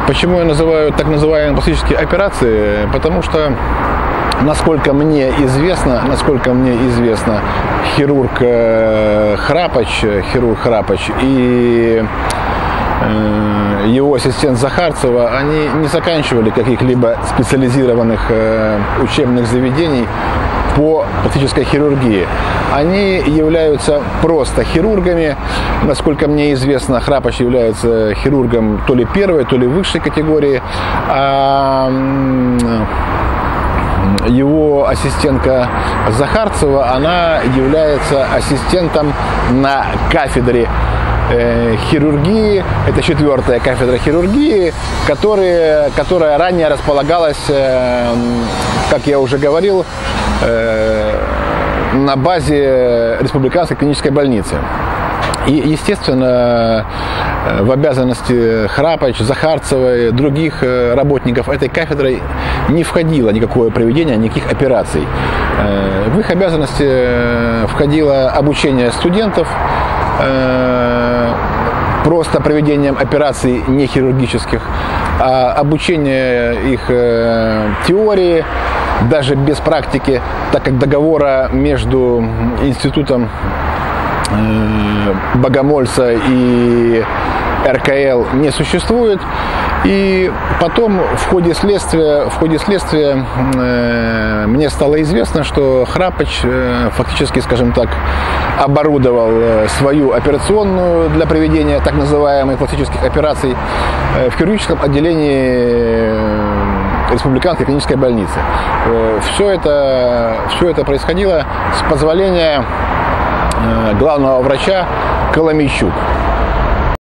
Почему я называю так называемые пластические операции? Потому что, насколько мне известно, хирург Храпач и его ассистент Захарцева, они не заканчивали каких-либо специализированных учебных заведений по пластической хирургии. Они являются просто хирургами. Насколько мне известно, Храпач является хирургом то ли первой, то ли высшей категории. А его ассистентка Захарцева, она является ассистентом на кафедре хирургии. Это 4-я кафедра хирургии, которая ранее располагалась, как я уже говорил, на базе Республиканской клинической больницы. И, естественно, в обязанности Храпач, Захарцева и других работников этой кафедры не входило никакое проведение никаких операций. В их обязанности входило обучение студентов просто проведением операций нехирургических, а обучение их теории, даже без практики, так как договора между институтом Богомольца и РКЛ не существует. И потом в ходе следствия мне стало известно, что Храпач фактически, скажем так, оборудовал свою операционную для проведения так называемых пластических операций в хирургическом отделении Республиканской клинической больницы. Все это происходило с позволения главного врача Коломейчук.